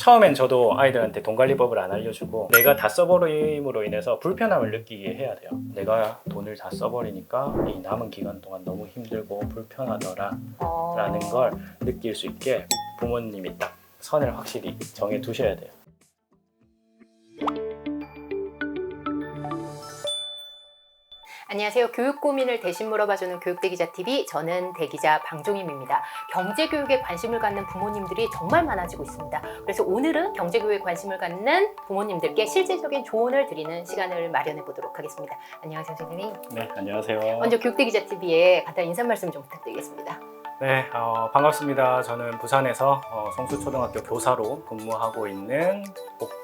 처음엔 저도 아이들한테 돈 관리법을 안 알려주고 내가 다 써버림으로 인해서 불편함을 느끼게 해야 돼요. 내가 돈을 다 써버리니까 이 남은 기간 동안 너무 힘들고 불편하더라 라는 걸 느낄 수 있게 부모님이 딱 선을 확실히 정해 두셔야 돼요. 안녕하세요. 교육 고민을 대신 물어봐주는 교육대기자TV, 저는 대기자 방종임입니다. 경제교육에 관심을 갖는 부모님들이 정말 많아지고 있습니다. 그래서 오늘은 경제교육에 관심을 갖는 부모님들께 실질적인 조언을 드리는 시간을 마련해 보도록 하겠습니다. 안녕하세요, 선생님. 네, 안녕하세요. 먼저 교육대기자TV에 간단한 인사 말씀 좀 부탁드리겠습니다. 네, 반갑습니다. 저는 부산에서 성수초등학교 교사로 근무하고 있는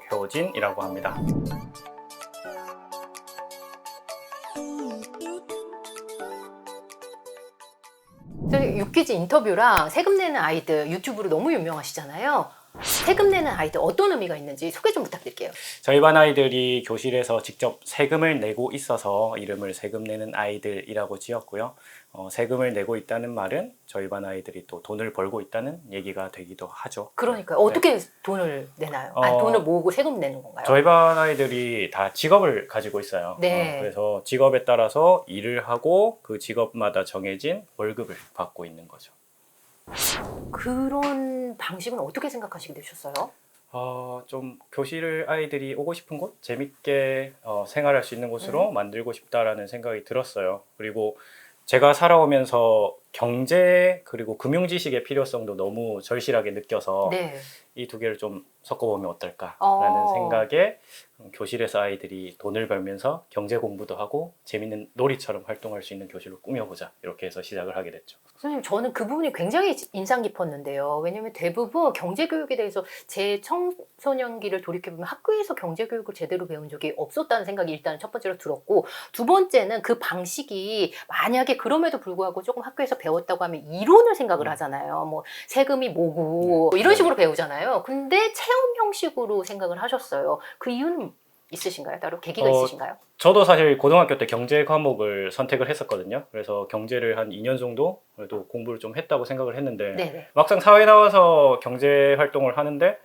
복효진이라고 합니다. 유퀴즈 인터뷰랑 세금 내는 아이들 유튜브로 너무 유명하시잖아요. 세금 내는 아이들 어떤 의미가 있는지 소개 좀 부탁드릴게요. 저희 반 아이들이 교실에서 직접 세금을 내고 있어서 이름을 세금 내는 아이들이라고 지었고요. 세금을 내고 있다는 말은 저희 반 아이들이 또 돈을 벌고 있다는 얘기가 되기도 하죠. 그러니까요. 어떻게 돈을 내나요? 돈을 모으고 세금 내는 건가요? 저희 반 아이들이 다 직업을 가지고 있어요. 네. 그래서 직업에 따라서 일을 하고 그 직업마다 정해진 월급을 받고 있는 거죠. 그런 방식은 어떻게 생각하시게 되셨어요? 좀 교실을 아이들이 오고 싶은 곳, 재밌게 생활할 수 있는 곳으로 만들고 싶다라는 생각이 들었어요. 그리고 제가 살아오면서 경제 그리고 금융 지식의 필요성도 너무 절실하게 느껴서 네. 이 두 개를 좀 섞어보면 어떨까라는 생각에 교실에서 아이들이 돈을 벌면서 경제 공부도 하고 재밌는 놀이처럼 활동할 수 있는 교실로 꾸며보자, 이렇게 해서 시작을 하게 됐죠. 선생님, 저는 그 부분이 굉장히 인상 깊었는데요. 왜냐하면 대부분 경제교육에 대해서 제 청소년기를 돌이켜보면 학교에서 경제교육을 제대로 배운 적이 없었다는 생각이 일단 첫 번째로 들었고, 두 번째는 그 방식이 만약에 그럼에도 불구하고 조금 학교에서 배웠다고 하면 이론을 생각을 하잖아요. 뭐 세금이 뭐고 뭐 이런 식으로 배우잖아요. 근데 체험 형식으로 생각을 하셨어요. 그 이유는 있으신가요? 따로 계기가 있으신가요? 저도 사실 고등학교 때 경제 과목을 선택을 했었거든요. 그래서 경제를 한 2년 정도 그래도 공부를 좀 했다고 생각을 했는데 네네. 막상 사회에 나와서 경제 활동을 하는데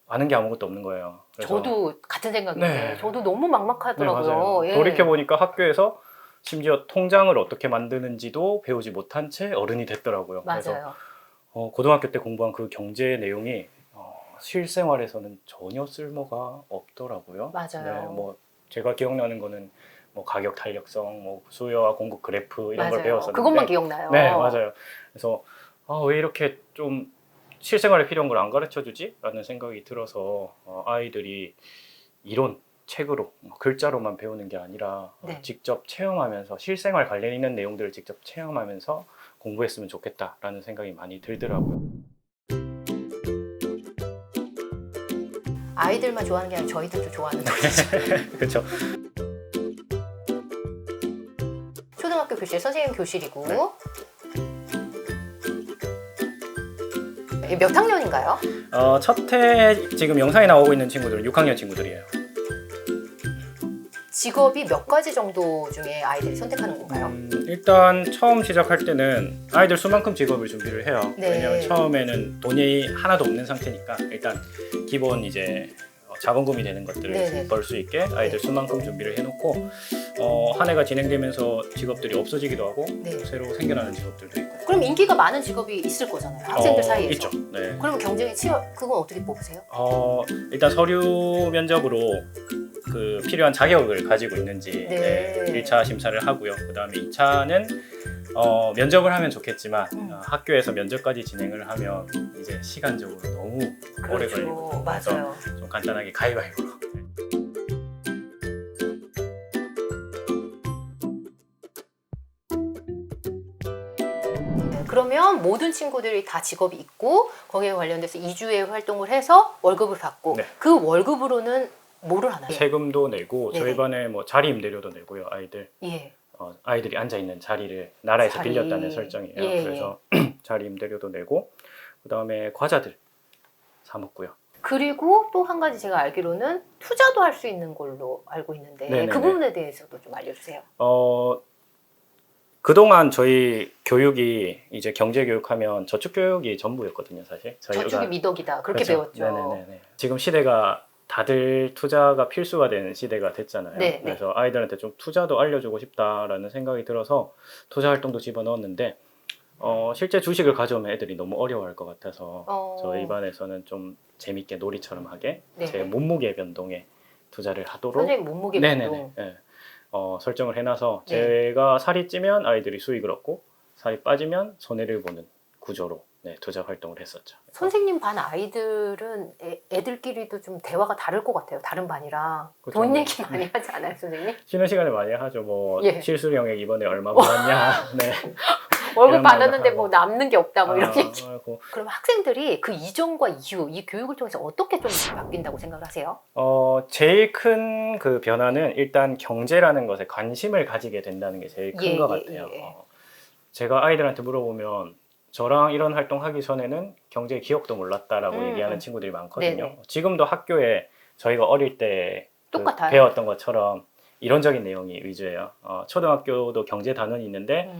아는 게 아무것도 없는 거예요. 그래서 저도 같은 생각인데 네. 저도 너무 네, 막막하더라고요. 맞아요. 예. 돌이켜보니까 학교에서 심지어 통장을 어떻게 만드는지도 배우지 못한 채 어른이 됐더라고요. 그래서 맞아요. 고등학교 때 공부한 그 경제 내용이 실생활에서는 전혀 쓸모가 없더라고요. 맞아요. 네, 뭐 제가 기억나는 거는 뭐 가격 탄력성, 뭐 수요와 공급 그래프 이런 걸 맞아요. 배웠었는데 그것만 기억나요. 네, 맞아요. 그래서 왜 이렇게 좀 실생활에 필요한 걸 안 가르쳐 주지? 라는 생각이 들어서 아이들이 이론, 책으로 글자로만 배우는 게 아니라 네. 직접 체험하면서 실생활 관련 있는 내용들을 직접 체험하면서 공부했으면 좋겠다라는 생각이 많이 들더라고요. 아이들만 좋아하는 게 아니라 저희들도 좋아하는 거죠. 그렇죠. 초등학교 교실, 선생님 교실이고 네. 몇 학년인가요? 첫해 지금 영상에 나오고 있는 친구들은 6학년 친구들이에요. 직업이 몇 가지 정도 중에 아이들이 선택하는 건가요? 일단 처음 시작할 때는 아이들 수만큼 직업을 준비를 해요. 네. 왜냐하면 처음에는 돈이 하나도 없는 상태니까 일단 기본 이제 자본금이 되는 것들을 벌 수 있게 아이들 수만큼 준비를 해놓고 한 해가 진행되면서 직업들이 없어지기도 하고 새로 생겨나는 직업들도 있고. 그럼 인기가 많은 직업이 있을 거잖아요. 학생들 사이에서. 있죠. 네. 그러면 경쟁이 치열, 그건 어떻게 뽑으세요? 일단 서류 면접으로 그 필요한 자격을 가지고 있는지 네. 1차 심사를 하고요. 그 다음에 2차는 면접을 하면 좋겠지만 학교에서 면접까지 진행을 하면 이제 시간적으로 너무 오래 걸리고 맞아요. 좀 간단하게 가위바위보로. 그러면 모든 친구들이 다 직업이 있고 거기에 관련돼서 2주에 활동을 해서 월급을 받고 그 월급으로는 뭐를 하나요? 세금도 내고 네네. 저희 반에 뭐 자리 임대료도 내고요. 아이들. 예. 아이들이 앉아 있는 자리를 나라에서 빌렸다는 설정이에요. 그래서 자리 임대료도 내고 그 다음에 과자들 사 먹고요. 그리고 또 한 가지 제가 알기로는 투자도 할 수 있는 걸로 알고 있는데 네네네. 그 부분에 대해서도 좀 알려주세요. 그동안 저희 교육이 이제 경제 교육하면 저축 교육이 전부였거든요, 사실. 저축이 미덕이다. 그렇게 그렇죠. 배웠죠. 네네네. 지금 시대가 다들 투자가 필수가 되는 시대가 됐잖아요. 네, 네. 그래서 아이들한테 좀 투자도 알려주고 싶다라는 생각이 들어서 투자 활동도 집어넣었는데 실제 주식을 가져오면 애들이 너무 어려워할 것 같아서 저희 반에서는 좀 재밌게 놀이처럼 하게 네. 제 몸무게 변동에 투자를 하도록 선생님 몸무게 네네네. 변동. 네. 설정을 해놔서 네. 제가 살이 찌면 아이들이 수익을 얻고 살이 빠지면 손해를 보는 구조로 투자 활동을 했었죠. 선생님 반 아이들은 애들끼리도 좀 대화가 다를 것 같아요. 다른 반이랑. 그렇죠. 돈 얘기 많이 하지 않아요, 선생님? 쉬는 시간에 많이 하죠. 뭐 예. 실수령액 이번에 얼마 받았냐. 네. 월급 이런 말도 받았는데 하고. 뭐 남는 게 없다 뭐 이런 얘기. 하고. 그럼 학생들이 그 이전과 이후 이 교육을 통해서 어떻게 좀 바뀐다고 생각을 하세요? 제일 큰 그 변화는 일단 경제라는 것에 관심을 가지게 된다는 게 제일 큰 것 같아요. 제가 아이들한테 물어보면 저랑 이런 활동하기 전에는 경제 기억도 몰랐다라고 얘기하는 친구들이 많거든요. 네네. 지금도 학교에 저희가 어릴 때 똑같아요. 배웠던 것처럼 이론적인 내용이 위주예요. 초등학교도 경제 단원이 있는데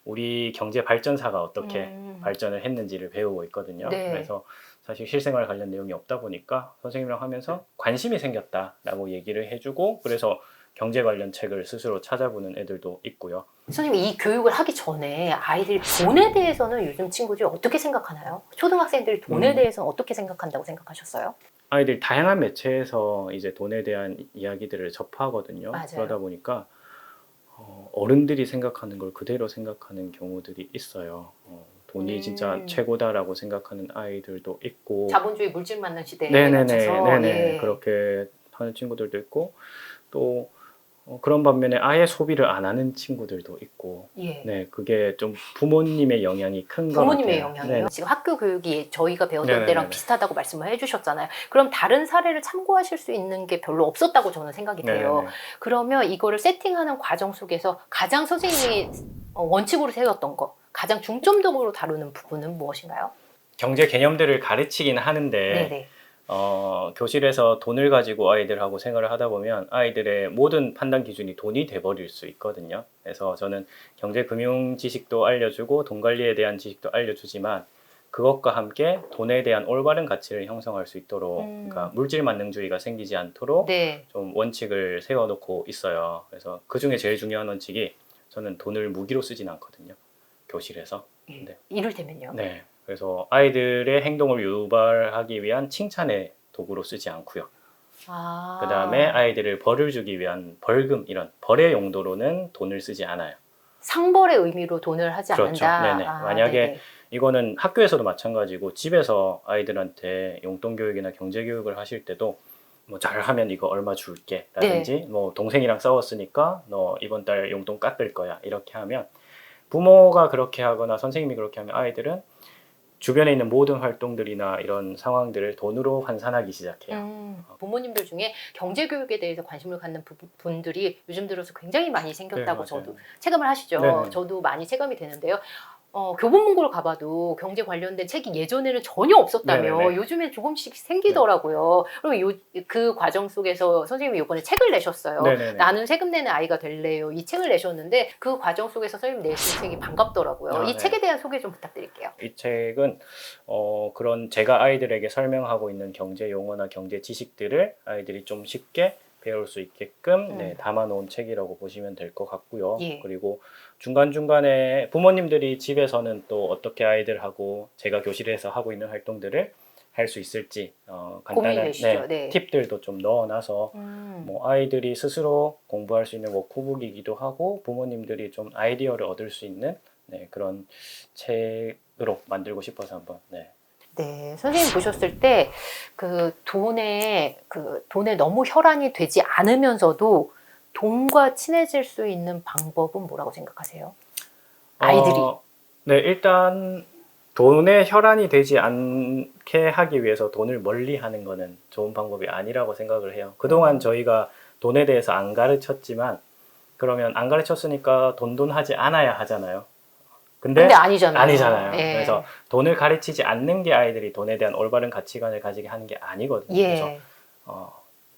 우리 경제 발전사가 어떻게 발전을 했는지를 배우고 있거든요. 네. 그래서 사실 실생활 관련 내용이 없다 보니까 선생님이랑 하면서 관심이 생겼다라고 얘기를 해주고 그래서 경제 관련 책을 스스로 찾아보는 애들도 있고요. 선생님 이 교육을 하기 전에 아이들이 돈에 대해서는 요즘 친구들이 어떻게 생각하나요? 초등학생들이 돈에 대해서는 어떻게 생각한다고 생각하셨어요? 아이들이 다양한 매체에서 이제 돈에 대한 이야기들을 접하거든요. 맞아요. 그러다 보니까 어른들이 생각하는 걸 그대로 생각하는 경우들이 있어요. 돈이 진짜 최고다라고 생각하는 아이들도 있고 자본주의 물질 맞는 시대에 네네네, 맞춰서 네네. 예. 그렇게 하는 친구들도 있고 또 그런 반면에 아예 소비를 안 하는 친구들도 있고 예. 네, 그게 좀 부모님의 영향이 큰 것 같아요. 부모님의 영향이에요. 네. 지금 학교 교육이 저희가 배웠던 네네네네. 때랑 비슷하다고 말씀을 해주셨잖아요. 그럼 다른 사례를 참고하실 수 있는 게 별로 없었다고 저는 생각이 돼요. 네네네. 그러면 이거를 세팅하는 과정 속에서 가장 선생님이 원칙으로 세웠던 거, 가장 중점적으로 다루는 부분은 무엇인가요? 경제 개념들을 가르치긴 하는데 네네. 교실에서 돈을 가지고 아이들하고 생활을 하다 보면 아이들의 모든 판단 기준이 돈이 돼버릴 수 있거든요. 그래서 저는 경제 금융 지식도 알려주고 돈 관리에 대한 지식도 알려주지만 그것과 함께 돈에 대한 올바른 가치를 형성할 수 있도록 그러니까 물질 만능주의가 생기지 않도록 네. 좀 원칙을 세워놓고 있어요. 그래서 그 중에 제일 중요한 원칙이 저는 돈을 무기로 쓰진 않거든요. 교실에서. 네. 이를테면요. 네. 그래서 아이들의 행동을 유발하기 위한 칭찬의 도구로 쓰지 않고요. 그 다음에 아이들을 벌을 주기 위한 벌금 이런 벌의 용도로는 돈을 쓰지 않아요. 상벌의 의미로 돈을 하지 그렇죠. 않는다. 네네. 만약에 네네. 이거는 학교에서도 마찬가지고 집에서 아이들한테 용돈 교육이나 경제 교육을 하실 때도 뭐 잘하면 이거 얼마 줄게 라든지 뭐 동생이랑 싸웠으니까 너 이번 달 용돈 깎을 거야 이렇게 하면 부모가 그렇게 하거나 선생님이 그렇게 하면 아이들은 주변에 있는 모든 활동들이나 이런 상황들을 돈으로 환산하기 시작해요. 부모님들 중에 경제 교육에 대해서 관심을 갖는 분들이 요즘 들어서 굉장히 많이 생겼다고 네, 저도 체감을 하시죠. 네네. 저도 많이 체감이 되는데요. 교보문고를 가봐도 경제 관련된 책이 예전에는 전혀 없었다며 네네네. 요즘에 조금씩 생기더라고요. 그럼 그 과정 속에서 선생님이 이번에 책을 내셨어요. 네네네. 나는 세금 내는 아이가 될래요. 이 책을 내셨는데 그 과정 속에서 선생님 내신 책이 반갑더라고요. 이 네. 책에 대한 소개 좀 부탁드릴게요. 이 책은 그런 제가 아이들에게 설명하고 있는 경제 용어나 경제 지식들을 아이들이 좀 쉽게 배울 수 있게끔 담아놓은 책이라고 보시면 될 것 같고요. 예. 그리고 중간중간에 부모님들이 집에서는 또 어떻게 아이들하고 제가 교실에서 하고 있는 활동들을 할 수 있을지 고민이 간단한 되시죠? 네. 팁들도 좀 넣어놔서 뭐 아이들이 스스로 공부할 수 있는 워크북이기도 하고 부모님들이 좀 아이디어를 얻을 수 있는 그런 책으로 만들고 싶어서 한번 네, 선생님 보셨을 때 그 돈에 너무 혈안이 되지 않으면서도 돈과 친해질 수 있는 방법은 뭐라고 생각하세요? 아이들이. 네, 일단 돈에 혈안이 되지 않게 하기 위해서 돈을 멀리 하는 거는 좋은 방법이 아니라고 생각을 해요. 그동안 저희가 돈에 대해서 안 가르쳤지만 그러면 안 가르쳤으니까 돈 하지 않아야 하잖아요. 근데 아니잖아요. 예. 그래서 돈을 가르치지 않는 게 아이들이 돈에 대한 올바른 가치관을 가지게 하는 게 아니거든요. 예. 그래서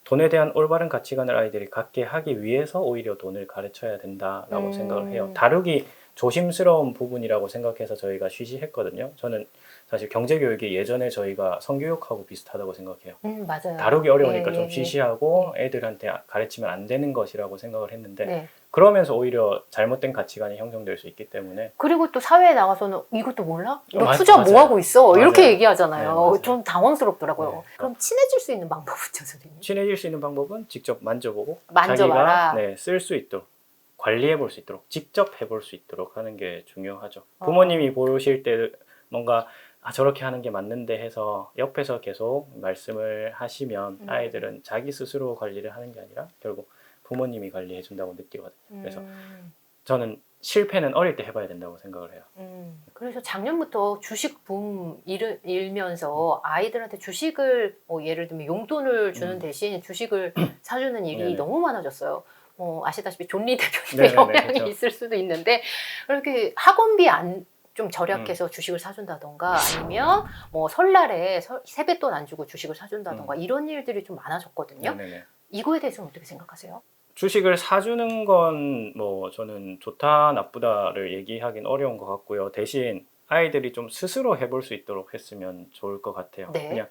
돈에 대한 올바른 가치관을 아이들이 갖게 하기 위해서 오히려 돈을 가르쳐야 된다라고 생각을 해요. 다루기 조심스러운 부분이라고 생각해서 저희가 쉬쉬했거든요. 저는 사실 경제교육이 예전에 저희가 성교육하고 비슷하다고 생각해요. 맞아요. 다루기 어려우니까 예, 좀 예, 쉬쉬하고 애들한테 가르치면 안 되는 것이라고 생각을 했는데 네. 그러면서 오히려 잘못된 가치관이 형성될 수 있기 때문에 그리고 또 사회에 나가서는 이것도 몰라? 너 맞- 투자 뭐 맞아요. 하고 있어? 맞아요. 이렇게 네, 얘기하잖아요. 맞아요. 좀 당황스럽더라고요. 네. 그럼 친해질 수 있는 방법은 죠, 선생님? 친해질 수 있는 방법은 직접 만져보고 만져봐라. 자기가 쓸 수 있도록 관리해 볼 수 있도록 직접 해볼 수 있도록 하는 게 중요하죠. 부모님이 보실 때 뭔가 저렇게 하는 게 맞는데 해서 옆에서 계속 말씀을 하시면 아이들은 자기 스스로 관리를 하는 게 아니라 결국 부모님이 관리해 준다고 느끼거든요. 그래서 저는 실패는 어릴 때 해봐야 된다고 생각을 해요. 그래서 작년부터 주식 붐 일면서 아이들한테 주식을 예를 들면 용돈을 주는 대신 주식을 사주는 일이 네네. 너무 많아졌어요. 아시다시피 존리 대표님의 네네네, 영향이 그렇죠. 있을 수도 있는데 이렇게 학원비 좀 절약해서 주식을 사준다던가 아니면 뭐 설날에 세뱃돈 안 주고 주식을 사준다던가 이런 일들이 좀 많아졌거든요. 네네네. 이거에 대해서는 어떻게 생각하세요? 주식을 사주는 건 뭐 저는 좋다 나쁘다를 얘기하긴 어려운 것 같고요. 대신 아이들이 좀 스스로 해볼 수 있도록 했으면 좋을 것 같아요. 네. 그냥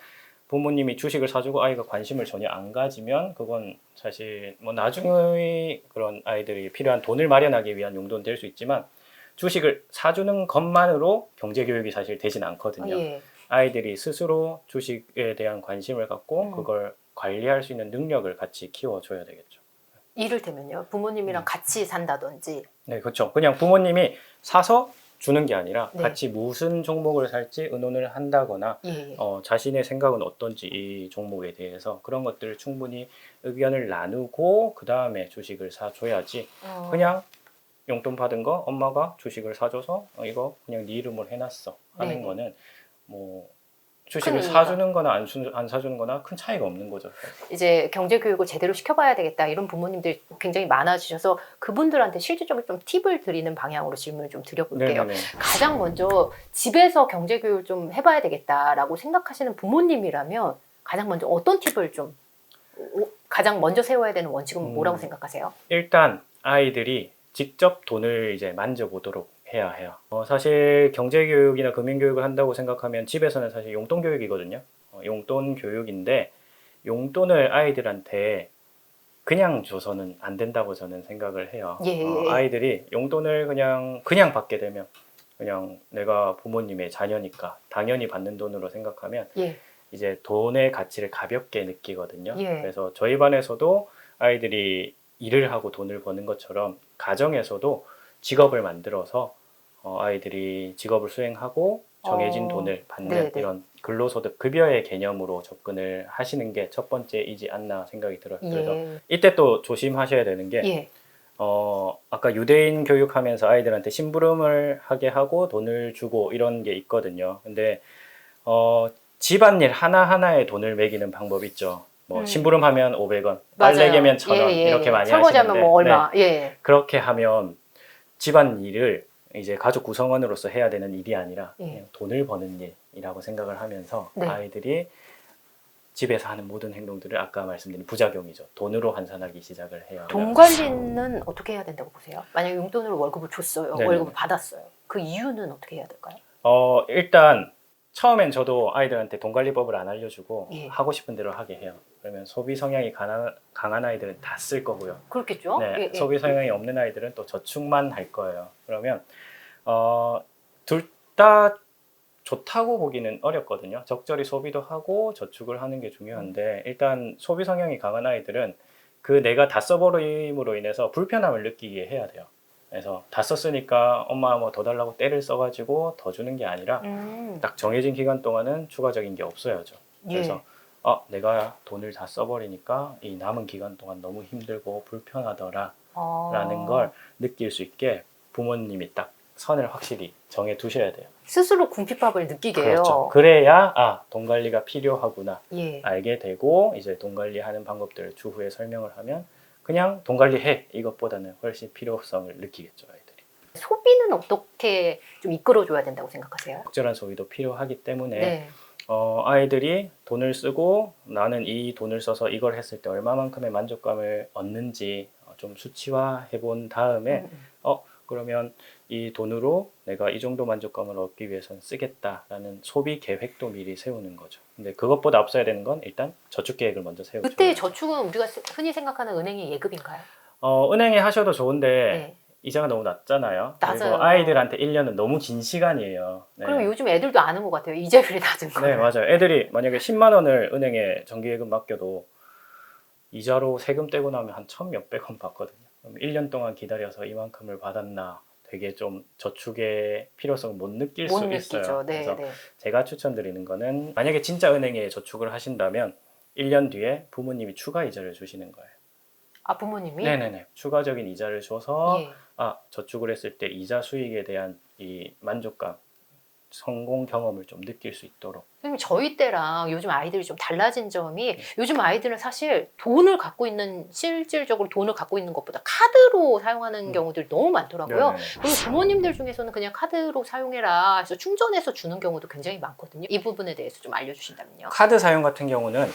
부모님이 주식을 사주고 아이가 관심을 전혀 안 가지면 그건 사실 뭐 나중에 그런 아이들이 필요한 돈을 마련하기 위한 용도는 될 수 있지만 주식을 사주는 것만으로 경제교육이 사실 되진 않거든요. 예. 아이들이 스스로 주식에 대한 관심을 갖고 그걸 관리할 수 있는 능력을 같이 키워줘야 되겠죠. 이를테면요. 부모님이랑 같이 산다든지. 네, 그렇죠. 그냥 부모님이 사서 주는 게 아니라 네. 같이 무슨 종목을 살지 의논을 한다거나 예. 자신의 생각은 어떤지 이 종목에 대해서 그런 것들을 충분히 의견을 나누고 그 다음에 주식을 사줘야지 그냥 용돈 받은 거 엄마가 주식을 사줘서 이거 그냥 네 이름으로 해놨어 하는 네네. 거는 뭐 주식을 큰 의미가. 사주는 거나 안 사주는 거나 큰 차이가 없는 거죠. 이제 경제 교육을 제대로 시켜봐야 되겠다 이런 부모님들이 굉장히 많아지셔서 그분들한테 실질적으로 좀 팁을 드리는 방향으로 질문을 좀 드려볼게요. 네네네. 가장 먼저 집에서 경제 교육을 좀 해봐야 되겠다라고 생각하시는 부모님이라면 가장 먼저 어떤 팁을 좀 가장 먼저 세워야 되는 원칙은 뭐라고 생각하세요? 일단 아이들이 직접 돈을 이제 만져보도록 해야 해요. 사실 경제교육이나 금융교육을 한다고 생각하면 집에서는 사실 용돈 교육이거든요. 용돈 교육인데 용돈을 아이들한테 그냥 줘서는 안 된다고 저는 생각을 해요. 예. 아이들이 용돈을 그냥 받게 되면 그냥 내가 부모님의 자녀니까 당연히 받는 돈으로 생각하면 예. 이제 돈의 가치를 가볍게 느끼거든요. 예. 그래서 저희 반에서도 아이들이 일을 하고 돈을 버는 것처럼 가정에서도 직업을 만들어서 아이들이 직업을 수행하고 정해진 돈을 받는 네네. 이런 근로소득 급여의 개념으로 접근을 하시는 게 첫 번째이지 않나 생각이 들어요. 그래서 이때 또 조심하셔야 되는 게 예. 아까 유대인 교육하면서 아이들한테 심부름을 하게 하고 돈을 주고 이런 게 있거든요. 근데 집안일 하나하나에 돈을 매기는 방법 있죠. 뭐 심부름하면 500원, 빨래개면 1,000원 이렇게 많이 설거지하면 하시는데 뭐 얼마? 네, 예. 그렇게 하면 집안일을 이제 가족 구성원으로서 해야 되는 일이 아니라 그냥 돈을 버는 일이라고 생각을 하면서 네. 아이들이 집에서 하는 모든 행동들을 아까 말씀드린 부작용이죠. 돈으로 환산하기 시작을 해요. 돈 관리는 어떻게 해야 된다고 보세요? 만약 용돈으로 월급을 줬어요. 네네네. 월급을 받았어요. 그 이유는 어떻게 해야 될까요? 일단 처음엔 저도 아이들한테 돈 관리법을 안 알려주고 예. 하고 싶은 대로 하게 해요. 그러면 소비 성향이 강한 아이들은 다 쓸 거고요. 그렇겠죠? 네, 예. 소비 성향이 없는 아이들은 또 저축만 할 거예요. 그러면 둘 다 좋다고 보기는 어렵거든요. 적절히 소비도 하고 저축을 하는 게 중요한데 일단 소비 성향이 강한 아이들은 그 내가 다 써버림으로 인해서 불편함을 느끼게 해야 돼요. 그래서 다 썼으니까 엄마 뭐 더 달라고 떼를 써가지고 더 주는 게 아니라 딱 정해진 기간 동안은 추가적인 게 없어야죠. 그래서 내가 돈을 다 써버리니까 이 남은 기간 동안 너무 힘들고 불편하더라 라는 걸 느낄 수 있게 부모님이 딱 선을 확실히 정해 두셔야 돼요. 스스로 궁핍밥을 느끼게 해요. 그렇죠. 그래야 돈 관리가 필요하구나 예. 알게 되고 이제 돈 관리하는 방법들을 추후에 설명을 하면 그냥 돈 관리해 이것보다는 훨씬 필요성을 느끼겠죠 아이들이. 소비는 어떻게 좀 이끌어줘야 된다고 생각하세요? 적절한 소비도 필요하기 때문에 네. 아이들이 돈을 쓰고 나는 이 돈을 써서 이걸 했을 때 얼마만큼의 만족감을 얻는지 좀 수치화해 본 다음에 그러면 이 돈으로 내가 이 정도 만족감을 얻기 위해서는 쓰겠다라는 소비 계획도 미리 세우는 거죠. 근데 그것보다 앞서야 되는 건 일단 저축 계획을 먼저 세우죠. 그때 저축은 우리가 흔히 생각하는 은행의 예금인가요? 은행에 하셔도 좋은데 네. 이자가 너무 낮잖아요. 낮아요. 그리고 아이들한테 1년은 너무 긴 시간이에요. 네. 그리고 요즘 애들도 아는 것 같아요. 이자율이 낮은 거. 네, 맞아요. 애들이 만약에 10만 원을 은행에 정기예금 맡겨도 이자로 세금 떼고 나면 한 1,000몇백 원 받거든요. 그럼 1년 동안 기다려서 이만큼을 받았나 되게 좀 저축의 필요성을 못 느낄 못 수 느끼죠. 있어요. 네, 그래서 네. 제가 추천드리는 거는 만약에 진짜 은행에 저축을 하신다면 1년 뒤에 부모님이 추가 이자를 주시는 거예요. 아, 부모님이? 네네네. 추가적인 이자를 줘서 예. 저축을 했을 때 이자 수익에 대한 이 만족감, 성공 경험을 좀 느낄 수 있도록. 선생님, 저희 때랑 요즘 아이들이 좀 달라진 점이 요즘 아이들은 사실 돈을 갖고 있는, 실질적으로 돈을 갖고 있는 것보다 카드로 사용하는 경우들이 너무 많더라고요. 네네. 그리고 부모님들 중에서는 그냥 카드로 사용해라 해서 충전해서 주는 경우도 굉장히 많거든요. 이 부분에 대해서 좀 알려주신다면요. 카드 사용 같은 경우는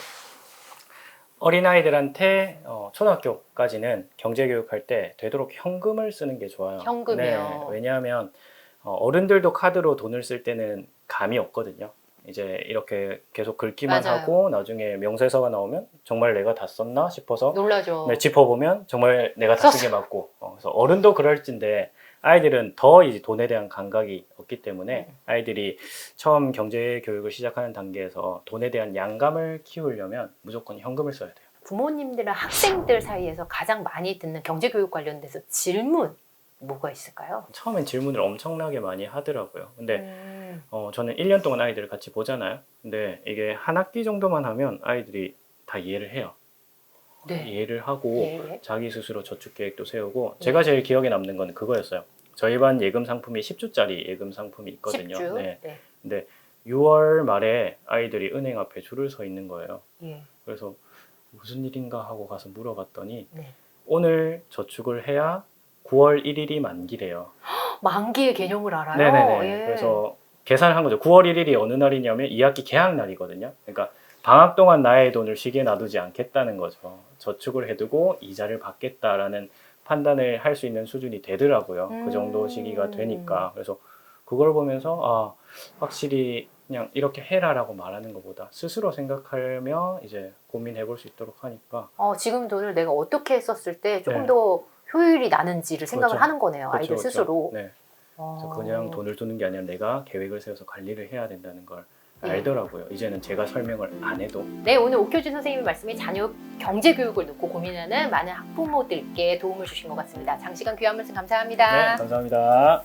어린아이들한테 초등학교까지는 경제교육할 때 되도록 현금을 쓰는 게 좋아요. 현금이요. 네, 왜냐하면 어른들도 카드로 돈을 쓸 때는 감이 없거든요. 이제 이렇게 계속 긁기만 맞아요. 하고 나중에 명세서가 나오면 정말 내가 다 썼나 싶어서 놀라죠. 네, 짚어보면 정말 내가 다 쓴 게 맞고 그래서 어른도 그럴진데 아이들은 더 이제 돈에 대한 감각이 없기 때문에 아이들이 처음 경제 교육을 시작하는 단계에서 돈에 대한 양감을 키우려면 무조건 현금을 써야 돼요. 부모님들이랑 학생들 사이에서 가장 많이 듣는 경제교육 관련돼서 질문 뭐가 있을까요? 처음엔 질문을 엄청나게 많이 하더라고요. 근데 저는 1년 동안 아이들을 같이 보잖아요. 근데 이게 한 학기 정도만 하면 아이들이 다 이해를 해요. 네. 이해를 하고 예. 자기 스스로 저축 계획도 세우고 제가 제일 기억에 남는 건 그거였어요. 저희 반 예금 상품이 10주짜리 예금 상품이 있거든요. 10주? 네. 네. 근데 6월 말에 아이들이 은행 앞에 줄을 서 있는 거예요. 예. 그래서 무슨 일인가 하고 가서 물어봤더니 네. 오늘 저축을 해야 9월 1일이 만기래요. 만기의 개념을 알아요? 네네네. 예. 그래서 계산을 한 거죠. 9월 1일이 어느 날이냐면 2학기 개학 날이거든요. 그러니까 방학 동안 나의 돈을 쉬게 놔두지 않겠다는 거죠. 저축을 해두고 이자를 받겠다라는 판단을 할 수 있는 수준이 되더라고요. 그 정도 시기가 되니까. 그래서 그걸 보면서 확실히 그냥 이렇게 해라라고 말하는 것보다 스스로 생각하며 이제 고민해 볼 수 있도록 하니까 지금 돈을 내가 어떻게 썼을 때 조금 네. 더 효율이 나는지를 생각을 그렇죠. 하는 거네요. 아이들 그렇죠, 스스로. 네. 그래서 그냥 돈을 두는 게 아니라 내가 계획을 세워서 관리를 해야 된다는 걸 알더라고요. 이제는 제가 설명을 안 해도. 네, 오늘 옥효진 선생님의 말씀이 자녀 경제교육을 놓고 고민하는 많은 학부모들께 도움을 주신 것 같습니다. 장시간 귀한 말씀 감사합니다. 네, 감사합니다.